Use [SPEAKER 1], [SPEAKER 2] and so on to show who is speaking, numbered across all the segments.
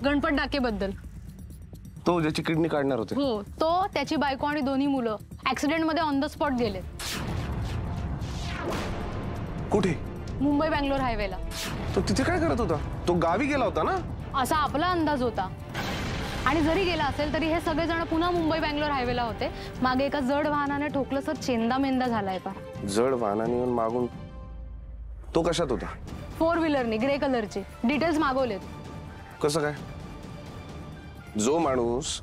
[SPEAKER 1] गणपत डाकेबद्दल.
[SPEAKER 2] तो ज्याची किडनी काढणार होते.
[SPEAKER 1] हो, तो, त्याची बायको आणि दोन्ही मुलं ऍक्सिडेंट मध्ये ऑन द स्पॉट गेले.
[SPEAKER 2] कुठे?
[SPEAKER 1] मुंबई बँगलोर हायवेला.
[SPEAKER 2] तो तिथे काय करत होता? तो गावी गेला होता ना,
[SPEAKER 1] असा आपला अंदाज होता. आणि जरी गेला असेल तरी हे सगळेजण पुन्हा मुंबई बँगलोर हायवेला होते. मागे एका जड वाहनाने ठोकलं, सर चेंदा मेंदा झालाय पहा.
[SPEAKER 2] जड वाहनाने येऊन मागून. तो कशात होता?
[SPEAKER 1] 4 व्हीलरनी, ग्रे कलरची. डिटेल्स मागवलेत.
[SPEAKER 2] कसं काय? जो माणूस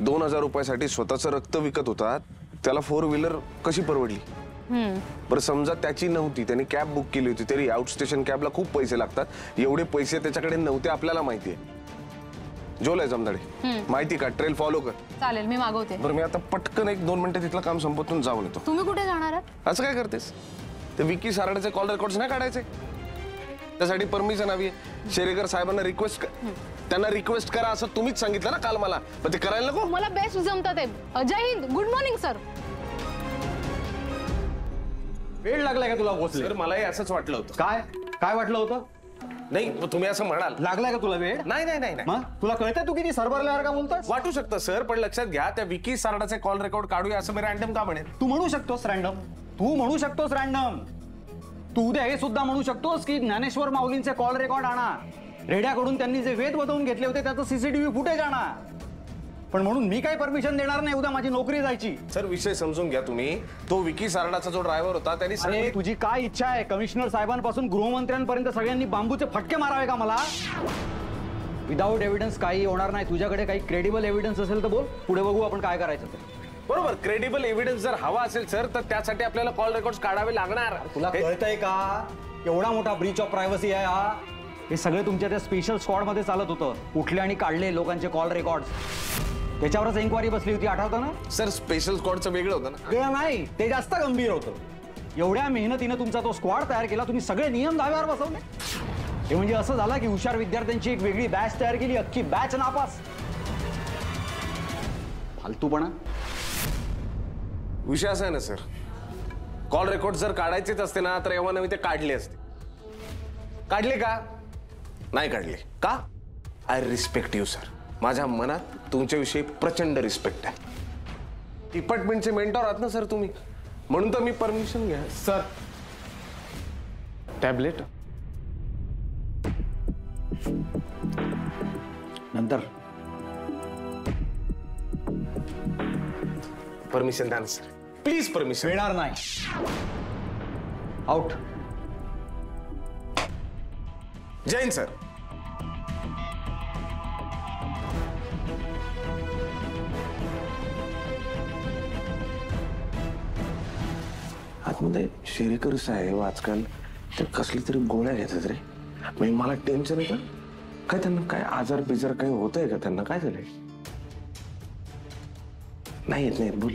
[SPEAKER 2] 2000 रुपयासाठी स्वतःचं रक्त विकत होता त्याला 4 व्हीलर कशी परवडली? बरं समजा त्याची नव्हती, त्याने कॅब बुक केली होती, तरी आउट स्टेशन कॅबला खूप पैसे लागतात. एवढे पैसे त्याच्याकडे नव्हते आपल्याला माहितीये. जोल आहे जमदाडे, माहिती का? ट्रेल फॉलो कर.
[SPEAKER 1] चालेल, मी मागवते.
[SPEAKER 2] बरं मी आता पटकन 1-2 मिनिटं तिथलं काम संपवून जाऊन येतो.
[SPEAKER 1] तुम्ही कुठे जाणार आहात?
[SPEAKER 2] असं काय करतेस? ते विकी सारडेचे कॉल रेकॉर्ड्स नाही काढायचे? त्यासाठी परमिशन हवी आहे. शेरेकर साहेबांना रिक्वेस्ट त्यांना रिक्वेस्ट करा असं तुम्हीच सांगितलं ना काल मला, पण ते करायला नको?
[SPEAKER 1] मला बेस्ट जमतं ते. जय हिंद, गुड मॉर्निंग सर.
[SPEAKER 3] वेळ लागलाय का तुला पोहोचले?
[SPEAKER 2] सर मलाही असंच वाटलं होतं.
[SPEAKER 3] काय काय वाटलं होतं?
[SPEAKER 2] नाही तुम्ही असं म्हणाल.
[SPEAKER 3] लागलाय का तुला वेळ?
[SPEAKER 2] नाही नाही नाही
[SPEAKER 3] मग तुला कळतंय तू किती सरभरल्यावर का बोलतोस?
[SPEAKER 2] वाटू शकतं सर, पण लक्षात घ्या त्या विकी सारडाचे कॉल रेकॉर्ड काढूया असं मी रॅन्डम का म्हणेन?
[SPEAKER 3] तू म्हणू शकतोस रॅन्डम, तू म्हणू शकतोस रॅन्डम. तू उद्या हे सुद्धा म्हणू शकतोस की ज्ञानेश्वर माऊलींचे कॉल रेकॉर्ड आणा. रेड्याकडून त्यांनी जे वेध बदवून घेतले होते त्याचं सीसीटीव्ही फुटेज आणा. पण म्हणून मी काही परमिशन देणार नाही. उद्या माझी नोकरी जायची.
[SPEAKER 2] सर विषय समजून घ्या तुम्ही. तो विकी सारडाचा जो ड्रायव्हर होता त्यांनी
[SPEAKER 3] अरे तुझी काय इच्छा आहे? कमिशनर साहेबांपासून गृहमंत्र्यांपर्यंत सगळ्यांनी बांबूचे फटके मारावे का मला? विदाऊट एव्हिडन्स काही होणार नाही. तुझ्याकडे काही क्रेडिबल एव्हिडन्स असेल तर बोल, पुढे बघू आपण काय करायचं ते.
[SPEAKER 2] बरोबर, क्रेडिबल एव्हिडन्स जर हवा असेल सर तर त्यासाठी आपल्याला कॉल रेकॉर्ड काढावे लागणार.
[SPEAKER 3] तुला कळतंय का एवढा मोठा ब्रीच ऑफ प्रायव्हसी आहे हा? हे सगळे तुमच्या त्या स्पेशल स्क्वॉड मध्ये चालत होतं. उठले आणि काढले लोकांचे कॉल रेकॉर्ड. त्याच्यावरच एन्क्वायरी बसली होती, आठवतं ना?
[SPEAKER 2] सर स्पेशल स्क्वॉडचं वेगळं होतं ना?
[SPEAKER 3] वेगळं नाही, ते जास्त गंभीर होतं. एवढ्या मेहनतीनं तुमचा तो स्क्वॉड तयार केला, तुम्ही सगळे नियम धाब्यावर बसवले. हे म्हणजे असं झालं की हुशार विद्यार्थ्यांची एक वेगळी बॅच तयार केली, अख्खी बॅच नापास. फालतूपणा.
[SPEAKER 2] विषय असा आहे ना सर, कॉल रेकॉर्ड जर काढायचेच असते ना तर एव्हा नव्हे ते काढले असते. काढले का? नाही काढले का? I respect you sir. माझ्या मनात तुमच्याविषयी प्रचंड रिस्पेक्ट आहे. डिपार्टमेंटचे मेंटॉर आहात ना सर तुम्ही, म्हणून तर मी परमिशन घ्या.
[SPEAKER 3] सर
[SPEAKER 2] टॅबलेट
[SPEAKER 3] नंतर
[SPEAKER 2] परमिशन द्या ना सर, प्लीज. परमिशन
[SPEAKER 3] मिळणार नाही. आउट.
[SPEAKER 2] जैन सर. आतमध्ये शेरेकर साहेब आजकाल ते कसली तरी गोळ्या घेतात रे. म्हणजे मला टेन्शन येतं. काय त्यांना काय आजार बिजार काही होतंय का? त्यांना काय झालंय? नाही येत नाही बोल.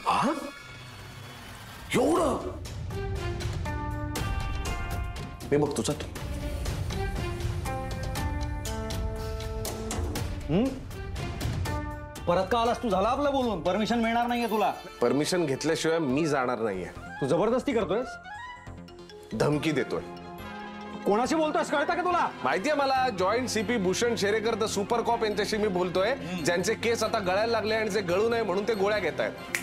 [SPEAKER 2] हा एवढं? मी बघतो जातो.
[SPEAKER 3] परत का आलास तू? झाला आपलं बोलून. परमिशन मिळणार नाहीये तुला.
[SPEAKER 2] परमिशन घेतल्याशिवाय मी जाणार नाहीये.
[SPEAKER 3] तू जबरदस्ती करतोयस?
[SPEAKER 2] धमकी देतोय.
[SPEAKER 3] कोणाशी बोलतोयस कळतं का तुला?
[SPEAKER 2] माहितीये मला. Joint CP Bhushan Sherekar the super cop यांच्याशी मी बोलतोय, ज्यांचे केस आता गळायला लागले आणि जे गळू नये म्हणून ते गोळ्या घेत आहेत.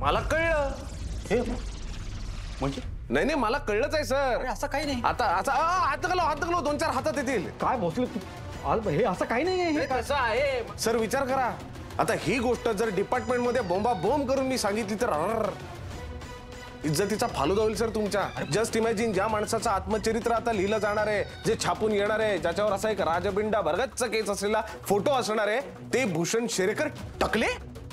[SPEAKER 2] मला कळलं.
[SPEAKER 3] हे म्हणजे
[SPEAKER 2] नाही नाही मला कळलंच आहे सर.
[SPEAKER 3] असं काही नाही.
[SPEAKER 2] आता आता हात गलो 2-4 हातात येतील.
[SPEAKER 3] काय भोसले तू? हे असं काही नाही. हे
[SPEAKER 2] कसं आहे सर? विचार करा. आता ही गोष्ट जर डिपार्टमेंट मध्ये बोंबा बोंब करून मी सांगितली तर इज्जतीचा फालुदा होईल सर तुमच्या. जस्ट इमॅजिन, ज्या माणसाचं आत्मचरित्र आता लिहिलं जाणार आहे, जे छापून येणार आहे, ज्याच्यावर असा एक राजबिंडा भरगतचा केस असलेला फोटो असणार आहे, ते भूषण शेरेकर टकले.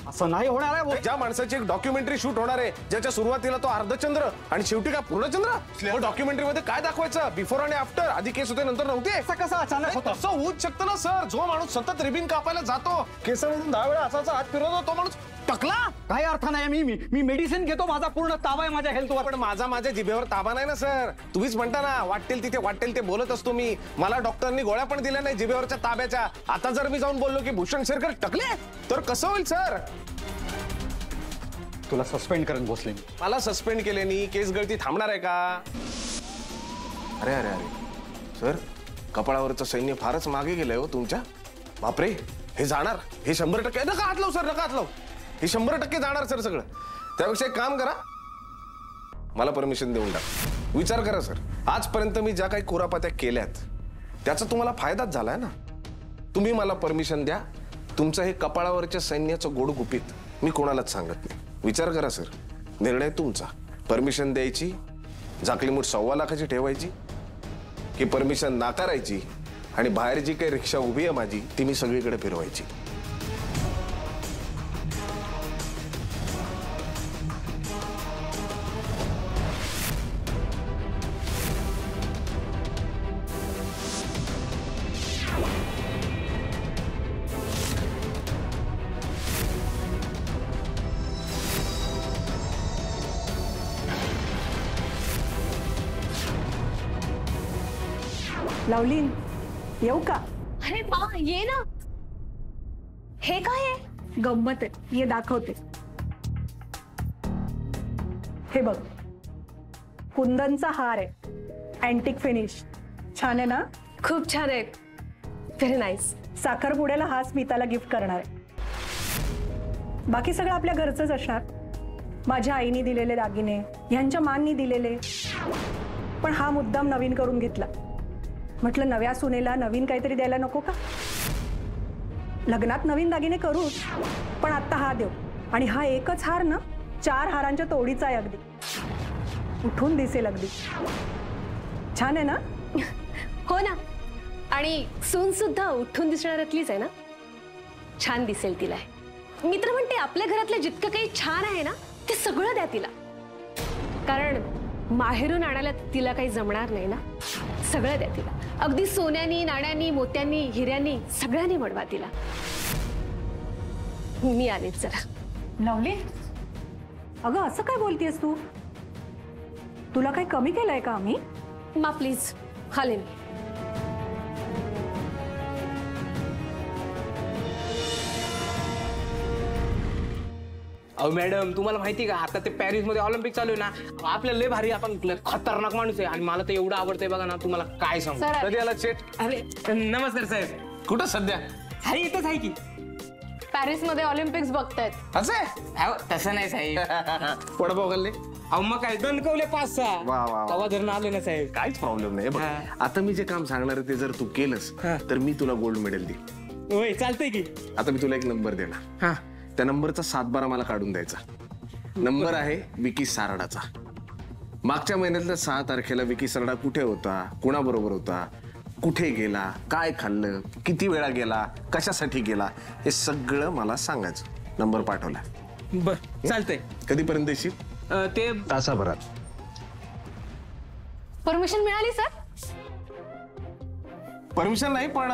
[SPEAKER 3] असं नाही होणार आहे.
[SPEAKER 2] ज्या माणसाची एक डॉक्युमेंटरी शूट होणार आहे, ज्याच्या सुरुवातीला तो अर्धचंद्र आणि शेवटी काय पूर्णचंद्र. डॉक्युमेंटरी मध्ये काय दाखवायचं? बिफोर आणि आफ्टर. आधी केस होते नंतर नव्हते.
[SPEAKER 3] कसं अचानक होतं?
[SPEAKER 2] असं होऊच शकतं ना सर. जो माणूस सतत रिबिन कापायला जातो, केसामधून 10 वेळा असाचा हात फिरवतो, तो माणूस टकला?
[SPEAKER 3] काही अर्थ नाही. मी मी मी मेडिसिन घेतो, माझा पूर्ण ताबा आहे माझ्या हेल्थवर.
[SPEAKER 2] पण माझ्या जिभेवर ताबा नाही ना सर. तुम्हीच म्हणता ना वाटेल ते बोलत असतो मी. मला डॉक्टरनी गोळ्या पण दिल्या नाही जिभेवरच्या ताब्याच्या. आता जर मी जाऊन बोललो की भूषण शेरकर टकले तर कसं होईल सर?
[SPEAKER 3] तुला सस्पेंड करून बसले मी.
[SPEAKER 2] मला सस्पेंड केल्याने केस गळती थांबणार आहे का? अरे अरे अरे सर, कपाळावरचं सैन्य फारच मागे गेलंय हो तुमच्या. बापरे, हे जाणार, हे 100%. नका हात लावू सर, नका हात लावू. हे 100% जाणार सर सगळं. त्यापेक्षा एक काम करा, मला परमिशन देऊन टाक. विचार करा सर, आजपर्यंत मी ज्या काही कुरापात्या केल्यात त्याचा तुम्हाला फायदाच झालाय ना. तुम्ही मला परमिशन द्या. तुमचं हे कपाळावरच्या सैन्याचं गोड गुपित मी कोणालाच सांगत नाही. विचार करा सर, निर्णय तुमचा. परमिशन द्यायची, झाकली मूठ 1.25 लाखाची ठेवायची, की परमिशन नाकारायची आणि बाहेर जी काही रिक्षा उभी आहे माझी ती मी सगळीकडे फिरवायची.
[SPEAKER 4] लावलीन, येऊ का?
[SPEAKER 1] अरे मा, ये ना. हे काय आहे?
[SPEAKER 4] गंमत आहे, ये दाखवते. हे बघ, कुंदनचा हार आहे, अँटिक फिनिश. छान आहे ना?
[SPEAKER 1] खूप छान आहे. Very nice.
[SPEAKER 4] साखरपुड्याला हा स्मिताला गिफ्ट करणार आहे. बाकी सगळं आपल्या घरचंच असणार. माझ्या आईने दिलेले दागिने, ह्यांच्या माननी दिलेले. पण हा मुद्दाम नवीन करून घेतला. म्हटलं नव्या सुनेला नवीन काहीतरी द्यायला नको का? लग्नात नवीन दागिने करूच, पण आत्ता हा देऊ. आणि हा एकच हार ना 4 हारांच्या तोडीचा आहे. अगदी उठून दिसेल. अगदी छान आहे ना?
[SPEAKER 5] हो ना. आणि सून सुद्धा उठून दिसणाऱ्यातलीच आहे ना. छान दिसेल तिला. मी तर म्हणते आपल्या घरातलं जितकं काही छान आहे ना ते सगळं द्या तिला. कारण माहेरून आणायला तिला काही जमणार नाही ना. सगळं द्या तिला. अगदी सोन्यानी, नाण्यांनी, मोत्यांनी, हिऱ्यांनी सगळ्यांनी बनवा तिला. मी आलेच जरा.
[SPEAKER 4] लावली, अगं असं काय बोलतेस तू? तुला काही कमी केलंय का आम्ही?
[SPEAKER 5] मा प्लीज, आले मी.
[SPEAKER 6] अहो मॅडम, तुम्हाला माहिती का आता ते पॅरिस मध्ये ऑलिम्पिक चालू आहे ना. आपल्याला लय भारी, आपण खतरनाक माणूस आहे आणि मला तर एवढं आवडतंय बघा ना. तुम्हाला काय सांगू.
[SPEAKER 2] कधी आला चेट?
[SPEAKER 6] अरे नमस्कार साहेब.
[SPEAKER 2] कुठं सध्या?
[SPEAKER 6] हाय, इथंच आहे की.
[SPEAKER 1] पॅरिस मध्ये ऑलिम्पिक्स बघतायत.
[SPEAKER 2] असं आहे?
[SPEAKER 6] अहो तसं नाही साहेब.
[SPEAKER 2] वडापाव खाल्ले?
[SPEAKER 6] अहो मग काय दणकवले 5-6.
[SPEAKER 2] वा, वा, वा.
[SPEAKER 6] तवा धरून आले ना साहेब.
[SPEAKER 2] काहीच प्रॉब्लेम नाही. बघ,
[SPEAKER 6] हा.
[SPEAKER 2] आता मी जे काम सांगणार आहे ते जर तू केलंस
[SPEAKER 6] हा.
[SPEAKER 2] तर मी तुला गोल्ड मेडल देईन.
[SPEAKER 6] होय, चालतंय की.
[SPEAKER 2] आता मी तुला एक नंबर देणार.
[SPEAKER 6] हा.
[SPEAKER 2] त्या नंबरचा 7-12 मला काढून द्यायचा. नंबर आहे विकी सारडाचा. मागच्या महिन्यातल्या 6 तारखेला विकी सारडा कुठे होता, कोणाबरोबर होता, कुठे गेला, काय खाल्लं, किती वेळा गेला, कशासाठी गेला, हे सगळं मला सांगायचं. नंबर पाठवला.
[SPEAKER 6] बर, चालतंय.
[SPEAKER 2] कधीपर्यंत येशील?
[SPEAKER 6] ते
[SPEAKER 2] तासाभरात.
[SPEAKER 1] परमिशन मिळाली सर?
[SPEAKER 2] परमिशन नाही, पण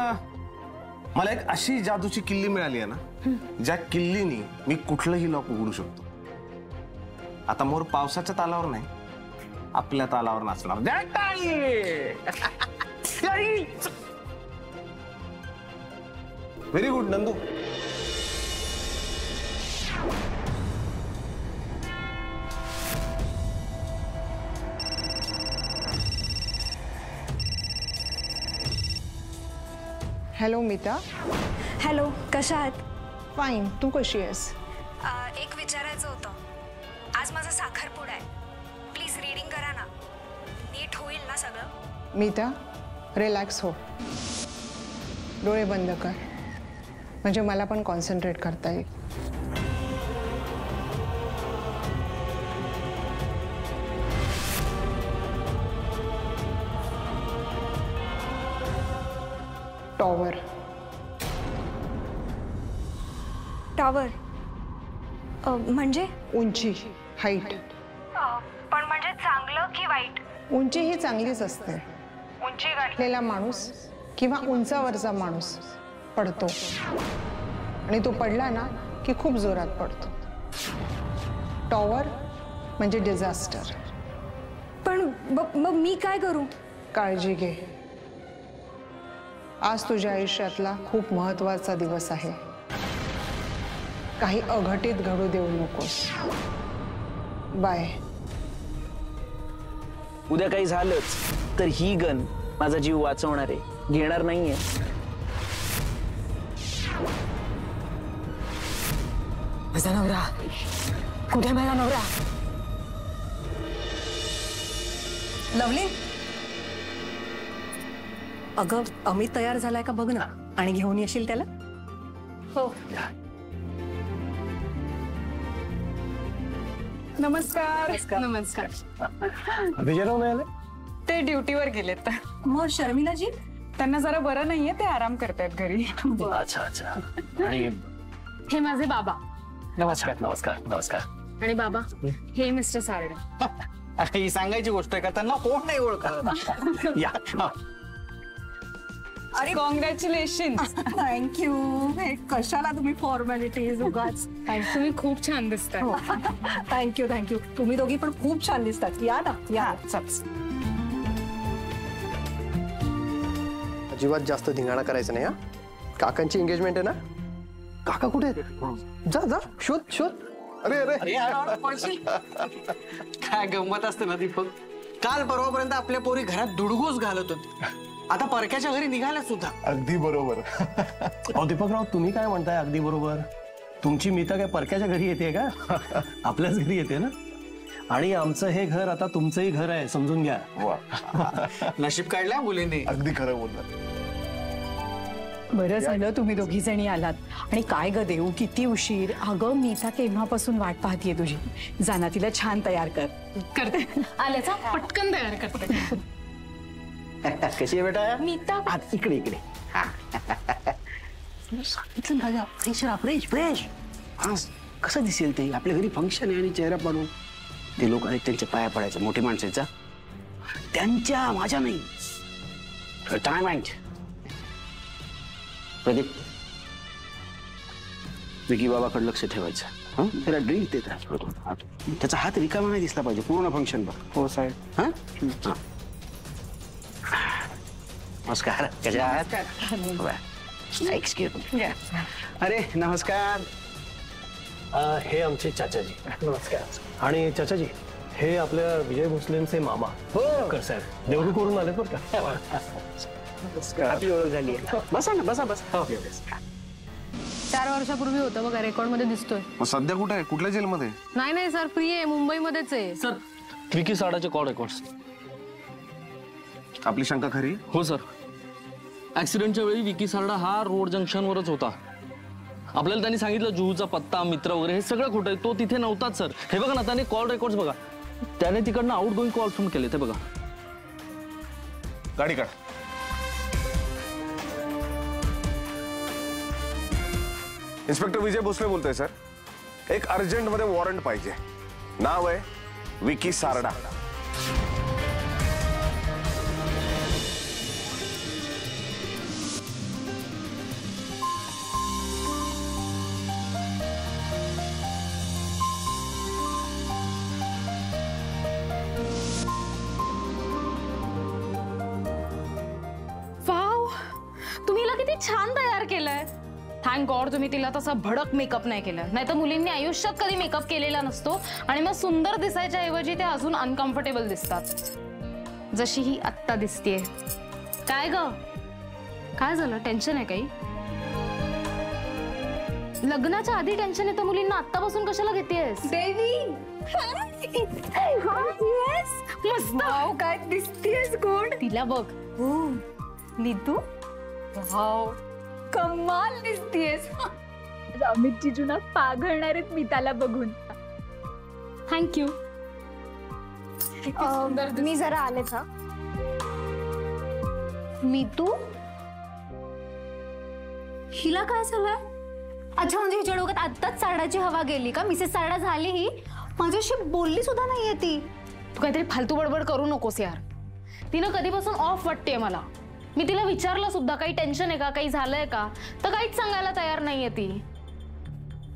[SPEAKER 2] मला एक अशी जादूची किल्ली मिळाली आहे ना, ज्या किल्लीनी मी कुठलंही लॉक उघडू शकतो. आता मोर पावसाच्या तालावर नाही, आपल्या तालावर नाचणार. Very good Nandu.
[SPEAKER 7] हॅलो मीता.
[SPEAKER 4] हॅलो, कशा आहात?
[SPEAKER 7] फाईन, तू कशी आहेस?
[SPEAKER 4] एक विचारायचं होतं. आज माझा साखरपुडा आहे. प्लीज रीडिंग करा ना. नीट होईल ना सगळं?
[SPEAKER 7] मीता, रिलॅक्स हो. डोळे बंद कर, म्हणजे मला पण कॉन्सन्ट्रेट करता येईल. टॉवर.
[SPEAKER 4] टॉवर म्हणजे?
[SPEAKER 7] उंची, हाईट.
[SPEAKER 4] पण म्हणजे चांगलं की वाईट?
[SPEAKER 7] उंची ही चांगलीच असते.
[SPEAKER 4] उंची
[SPEAKER 7] गाठलेला माणूस किंवा उंचावरचा माणूस पडतो, आणि तो पडला ना की खूप जोरात पडतो. टॉवर म्हणजे डिझास्टर.
[SPEAKER 4] पण मग मी काय करू?
[SPEAKER 7] काळजी घे. आज तुझ्या आयुष्यातला खूप महत्वाचा दिवस आहे. काही अघटित घडू देऊ नकोस. बाय.
[SPEAKER 8] उद्या काही झालंच तर ही गन माझा जीव वाचवणार आहे, घेणार नाहीये.
[SPEAKER 4] माझा नवरा कुठे? माझा नवरा. लवली, अगं अमित तयार झालाय का बघ ना, आणि घेऊन येशील त्याला.
[SPEAKER 5] हो.
[SPEAKER 9] नमस्कार.
[SPEAKER 5] नमस्कार.
[SPEAKER 9] ते ड्युटीवर गेलेत.
[SPEAKER 4] मग शर्मिलाजी?
[SPEAKER 9] त्यांना जरा बरं नाहीये, ते आराम करतायत घरी.
[SPEAKER 8] अच्छा अच्छा. आणि
[SPEAKER 1] हे माझे बाबा.
[SPEAKER 8] नमस्कार नमस्कार नमस्कार.
[SPEAKER 1] आणि बाबा हे मिस्टर सारडे.
[SPEAKER 3] ही सांगायची गोष्ट आहे का? त्यांना कोण नाही ओळखत.
[SPEAKER 8] या.
[SPEAKER 9] अरे कॉंग्रॅच्युलेशन.
[SPEAKER 4] थँक्यू. कशाला तुम्ही फॉर्मॅलिटीज उगाच.
[SPEAKER 1] तुम्ही खूप छान दिसताय.
[SPEAKER 4] Thank you thank you. तुम्ही दोघी पण खूप छान दिसतात. या ना या.
[SPEAKER 10] अजिबात जास्त धिंगाणा करायचं नाही. हा, काकांची एंगेजमेंट आहे ना. काका कुठे आहेत? जा जा, शोध शोध. अरे अरे
[SPEAKER 3] काय गंमत असते ना दीपक. काल परवापर्यंत आपल्या पोरी घरात दुडगूस घालत होती, आता परक्याच्या घरी निघाल्या सुद्धा.
[SPEAKER 10] अगदी बरोबर. अहो दीपकराव, तुम्ही काय म्हणताय अगदी बरोबर? तुमची मीता काय परक्याच्या घरी येते का? आपल्याच घरी येते ना. आणि आमचं हे घर आता तुमचंही घर आहे, समजून घ्या.
[SPEAKER 3] नशीब काढलाय मुलींनी.
[SPEAKER 10] अगदी खरं बोलला.
[SPEAKER 11] बरं झालं तुम्ही दोघी जणी आलात. आणि काय ग देऊ, किती उशीर. अगं मीता केव्हापासून वाट पाहतीये तुझी. जाना तिला छान तयार कर.
[SPEAKER 1] करते. आल्याचा पटकन तयार करते.
[SPEAKER 8] कशी आहे बेटा?
[SPEAKER 1] मीता
[SPEAKER 8] इकडे इकडे. Fresh fresh. आज कसं दिसेल ते? आपल्या घरी फंक्शन आहे आणि चेहरा पाडून ते लोक आहेत त्यांच्या पाया पडायचं, मोठे माणसाचा. त्यांच्या, माझ्या नाही. काय माहित प्रदीप, विकी बाबाकडे लक्ष ठेवायचं. हा, त्याला ड्रिंक देत राहा. त्याचा हात रिकामा नाही दिसला पाहिजे पूर्ण फंक्शन बघ.
[SPEAKER 10] हो साहेब.
[SPEAKER 8] हा. नमस्कार. कशा आहात? एक्सक्यूज. अरे नमस्कार.
[SPEAKER 10] हे आमचे चाचाजी. नमस्कार. आणि चाचाजी, हे आपल्या विजय भोसलेंचे मामा.
[SPEAKER 8] हो
[SPEAKER 10] कर साहेब, देवरू करून आले बरं का.
[SPEAKER 8] आपली ओळख झाली. बसा ना, बसा बसा.
[SPEAKER 1] 4 वर्षापूर्वी होतं बघा, रेकॉर्ड मध्ये दिसतोय.
[SPEAKER 2] मग सध्या कुठे आहे? कुठल्या जेलमध्ये?
[SPEAKER 1] नाही सर, फ्री आहे, मुंबईमध्येच आहे.
[SPEAKER 12] सर, विकी सारडाचे कॉल रेकॉर्ड्स.
[SPEAKER 2] आपली शंका खरी?
[SPEAKER 12] हो सर. ऍक्सिडेंटच्या वेळी विकी सारडा हा रोड जंक्शनवरच होता. आपल्याला त्यांनी सांगितलं जुहूचा पत्ता, मित्र वगैरे हे सगळं खोटं आहे. तो तिथे नव्हताच सर. हे बघा ना, त्याने कॉल रेकॉर्ड्स बघा. त्याने तिकडनं आउट गोईंग कॉल पण केले ते बघा.
[SPEAKER 2] गाडी काढ. इन्स्पेक्टर विजय भोसले बोलतोय सर. एक अर्जंट मध्ये वॉरंट पाहिजे. नाव आहे विकी सारडा.
[SPEAKER 1] वाव, तुम्ही हिला किती छान तयार केलंय. थँक गॉड तुम्ही तिला तसा भडक मेकअप नाही केला. नाही तर मुलींनी आयुष्यात कधी मेकअप केलेला नसतो आणि मग सुंदर दिसायच्या ऐवजी ते अजून अनकम्फर्टेबल दिसतात, जशी ही आत्ता दिसतेय. काय ग, काय झालं? टेन्शन आहे काही? लग्नाच्या आधी टेन्शन येतं मुलींना, आत्तापासून कशाला घेतेयस?
[SPEAKER 11] देवी,
[SPEAKER 1] मस्त.
[SPEAKER 11] काय दिसतेस गोड.
[SPEAKER 1] तिला बघ.
[SPEAKER 11] नीतू, वाव, कमाल दिसतेस. अमित जिजूना पाघळणार आहेत मी त्याला बघून.
[SPEAKER 1] थँक्यू.
[SPEAKER 5] मी जरा आले का?
[SPEAKER 1] मीतू,
[SPEAKER 5] हिला काय झालंय? अच्छा, म्हणजे हिच्या डोक्यात आत्ताच सारडाची हवा गेली का? मिसेस सारडा झाली ही? माझ्याशी बोलली सुद्धा नाहीये ती.
[SPEAKER 1] तू काहीतरी फालतू बडबड करू नकोस यार. तिनं कधीपासून ऑफ वाटतेय मला. मी तिला विचारलं सुद्धा, काही टेन्शन आहे का, काही झालंय का, तर काहीच सांगायला तयार नाहीये ती.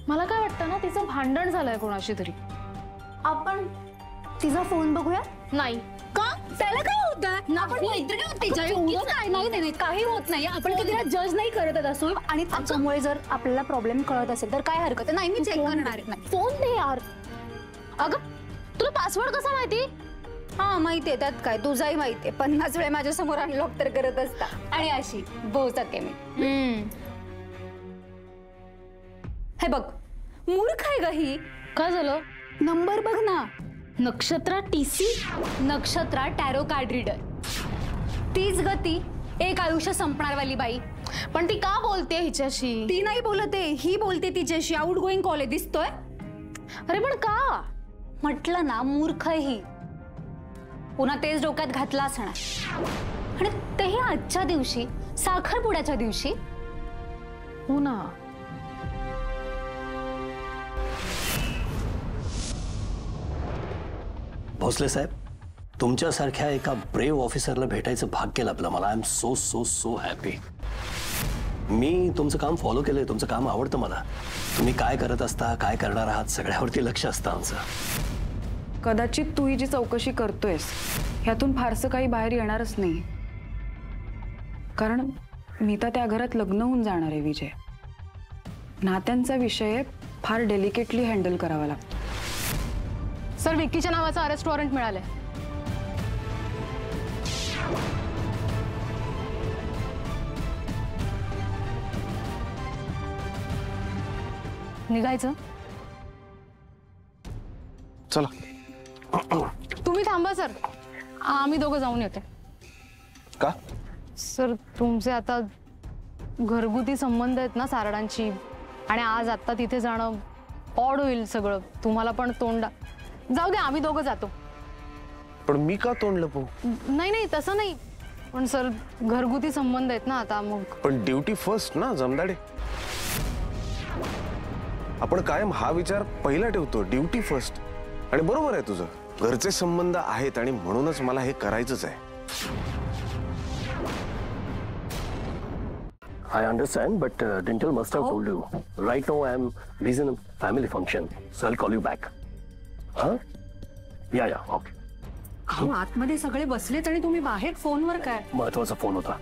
[SPEAKER 1] मला काय वाटतं ना, तिचं भांडण झालंय कोणाशी तरी.
[SPEAKER 13] आपण तिचा फोन बघूया.
[SPEAKER 1] नाही.
[SPEAKER 13] का? त्याला काय होतं? आपण मैत्री नाही काही होत नाही. आपण तिला जज नाही करत असो आणि त्याच्यामुळे जर आपल्याला प्रॉब्लेम कळत असेल तर काय हरकत नाही. मी चेक करणार नाही.
[SPEAKER 1] फोन दे यार. अगं तुला पासवर्ड कसा माहिती?
[SPEAKER 13] हा माहितीये, त्यात काय, तुझाही माहितीये. 50 वेळा माझ्या समोर अनलॉक तर करत असता. आणि अशी बोचते मी. हे बघ, मूर्ख आहे ग ही.
[SPEAKER 1] काय झालं?
[SPEAKER 13] नंबर बघ ना.
[SPEAKER 1] Nakshatra TC.
[SPEAKER 13] Nakshatra tarot card reader. तीच गती, एक आयुष्य संपणार वाली बाई.
[SPEAKER 1] पण ती का बोलते हिच्याशी?
[SPEAKER 13] ती नाही बोलते, ही बोलते तिच्याशी. आउट गोईंग कॉल आहे, दिसतोय.
[SPEAKER 1] अरे पण का?
[SPEAKER 13] म्हटलं ना, मूर्ख आहे ही. पुन्हा तेच डोक्यात घातला असणार. आणि तेही आजच्या दिवशी, साखरपुड्याच्या दिवशी.
[SPEAKER 1] हो ना.
[SPEAKER 10] भोसले साहेब, तुमच्यासारख्या एका ब्रेव ऑफिसरला भेटायचं भाग्य लाभलं मला. I am so so so happy. मी तुमचं काम फॉलो केलंय, तुमचं काम आवडतं मला. तुम्ही काय करत असता, काय करणार आहात, सगळ्यावरती लक्ष असतं आमचं.
[SPEAKER 9] कदाचित तू ही जी चौकशी करतोयस ह्यातून फारसं काही बाहेर येणारच नाही, कारण मीता त्या घरात लग्न होऊन जाणार आहे. विजय, नात्यांचा विषय फार डेलिकेटली हँडल करावा लागतो.
[SPEAKER 1] सर, विक्कीच्या नावाचं अरेस्ट वॉरंट मिळालंय. निघायचं?
[SPEAKER 2] चला.
[SPEAKER 1] तुम्ही थांबा सर, आम्ही दोघं जाऊन येते.
[SPEAKER 2] का?
[SPEAKER 1] सर, तुमचे आता घरगुती संबंध आहेत ना सारडांची, आणि आज आत्ता तिथे जाणं ऑड होईल सगळं. तुम्हाला पण तोंडा. जाऊ दे, आम्ही दोघं जातो.
[SPEAKER 2] पण मी का तोंड लपवू?
[SPEAKER 1] नाही नाही, तसं नाही. पण सर, घरगुती संबंध आहेत ना आता. मग
[SPEAKER 2] पण ड्युटी फर्स्ट ना जमदाडे. आपण कायम हा विचार पहिला ठेवतो, ड्युटी फर्स्ट. आणि बरोबर आहे तुझं, घरचे संबंध आहेत आणि म्हणूनच मला हे करायचंच आहे.
[SPEAKER 10] I understand, but Dintel must have told you. Right now, I am busy in a family function, so I'll call you back. Huh? Yeah, okay.
[SPEAKER 11] आतमध्ये सगळे बसलेत आणि तुम्ही बाहेर फोनवर काय?
[SPEAKER 10] महत्वाचा फोन होता.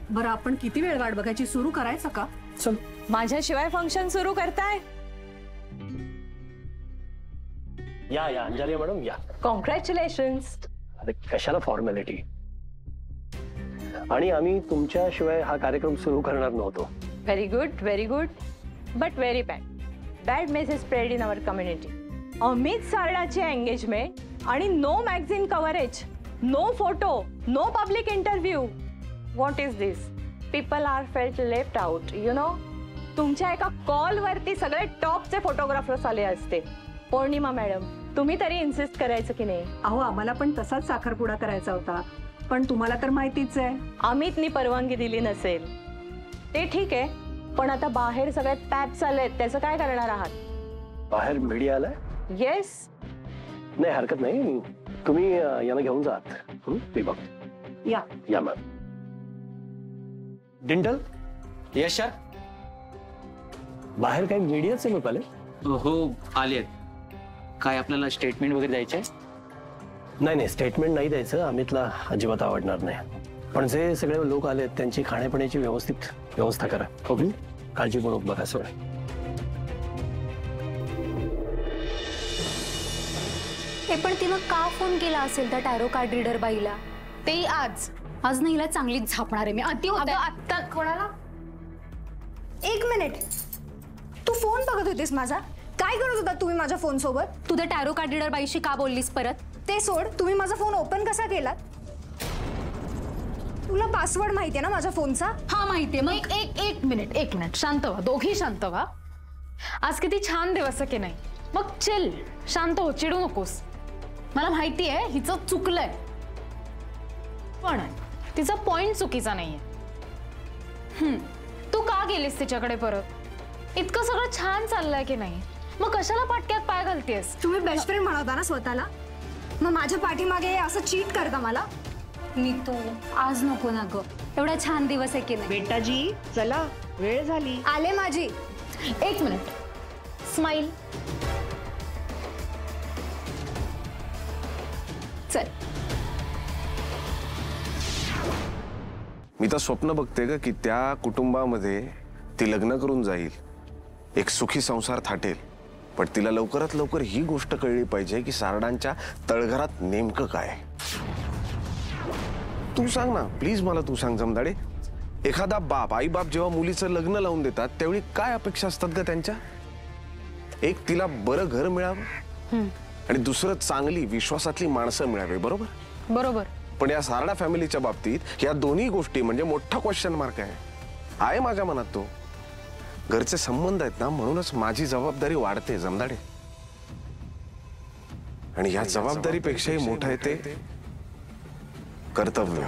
[SPEAKER 11] बरं, आपण किती वेळ वाट बघायची? सुरू करायचं का?
[SPEAKER 10] चल.
[SPEAKER 9] माझ्याशिवाय फंक्शन सुरू करताय?
[SPEAKER 10] या अंजली मॅडम, या.
[SPEAKER 9] कॉंग्रॅच्युलेशन्स.
[SPEAKER 10] अरे कशाला फॉर्मॅलिटी. आणि आम्ही तुमच्याशिवाय हा कार्यक्रम सुरू करणार नव्हतो.
[SPEAKER 14] Very good, but very bad. Bad message spread in our community. Amit सारडाची एंगेजमेंट आणि no magazine coverage, no photo, no public interview. What is this? People are felt left out, you know. तुमच्या एका कॉलवरती सगळे टॉपचे फोटोग्राफर्स आले असते. पौर्णिमा madam, तुम्ही तरी insist करायचं की नाही?
[SPEAKER 4] अहो, आम्हाला पण तसाच साखरपुडा करायचा होता, पण तुम्हाला तर माहितीच आहे
[SPEAKER 14] अमितनी परवानगी दिली नसेल. ते ठीक आहे, पण आता बाहेर सगळे टॅप चाललेत, त्याचं काय करणार आहात?
[SPEAKER 10] बाहेर मीडिया आलाय?
[SPEAKER 14] येस.
[SPEAKER 10] नाही, हरकत नाही. तुम्ही यांना घेऊन जात. मी बघतो. या मॅम. डिंटल.
[SPEAKER 6] Yes sir.
[SPEAKER 10] बाहेर काही मीडियाचे लोक आले?
[SPEAKER 6] हो, आले. काय आपल्याला स्टेटमेंट वगैरे द्यायचं आहे?
[SPEAKER 10] नाही, स्टेटमेंट नाही द्यायचं. अमितला अजिबात आवडणार नाही. पण जे सगळे लोक आलेत त्यांची खाण्यापिण्याची व्यवस्थित व्यवस्था करा. ओके, काळजीपूर्वक बघा सगळं.
[SPEAKER 13] हे पण तिनं का फोन केला असेल त्या टॅरो कार्ड रीडर बाईला?
[SPEAKER 1] ते आज
[SPEAKER 13] नाही, हिला चांगलीच झापणार आहे मी. अति होतं.
[SPEAKER 1] आत्ता कोणाला?
[SPEAKER 13] एक मिनिट, तू फोन बघत होतीस माझा? काय करत होता तुम्ही माझ्या फोन सोबत? तू त्या टॅरो कार्ड रीडर बाईशी का बोललीस परत? ते सोड, तुम्ही माझा फोन ओपन कसा केलात? तुला पासवर्ड माहितीये ना माझ्या फोनचा?
[SPEAKER 1] हा माहितीये. मग एक मिनिट शांत व्हा, दोघी शांत व्हा. आज किती छान दिवस की नाही. मग चिल, शांत हो, चिडू नकोस. मला माहितीये हिचं चुकलंय, पण तिचा पॉइंट चुकीचा नाहीये. तू का गेलीस तिच्याकडे परत? इतकं सगळं छान चाललंय की नाही, मग कशाला पाटक्यात पाय घालतेस?
[SPEAKER 13] तुम्ही बेस्ट फ्रेंड म्हणता ना स्वतःला, मग माझ्या पाठीमागे असं चीट करता मला? नीतू, आज नको ना ग, एवढा छान दिवस आहे की नाही.
[SPEAKER 7] बेटाजी चला, वेळ झाली.
[SPEAKER 13] आले माझी.
[SPEAKER 1] एक मिनिट, स्माइल.
[SPEAKER 2] मी तर स्वप्न बघते ग की त्या कुटुंबामध्ये ती लग्न करून जाईल, एक सुखी संसार थाटेल. पण तिला लवकरात लवकर ही गोष्ट कळली पाहिजे की सारडांच्या तळघरात नेमकं काय. तू सांग ना प्लीज, मला तू सांग जमदाडे, एखादा बाप आई बाप जेव्हा मुलीचं लग्न लावून देतात त्यावेळी काय अपेक्षा असतात ग त्यांच्या? एक तिला बरं घर मिळावं आणि दुसरं चांगली विश्वासातली माणसं मिळावे. बरोबर
[SPEAKER 1] बरोबर.
[SPEAKER 2] पण या सारडा फॅमिलीच्या बाबतीत या दोन्ही गोष्टी म्हणजे मोठा क्वेश्चन मार्क आहे माझ्या मनात. तो घरचे संबंध आहेत ना, म्हणूनच माझी जबाबदारी वाढते जमदाडे. आणि या जबाबदारीपेक्षाही मोठं आहे ते कर्तव्य.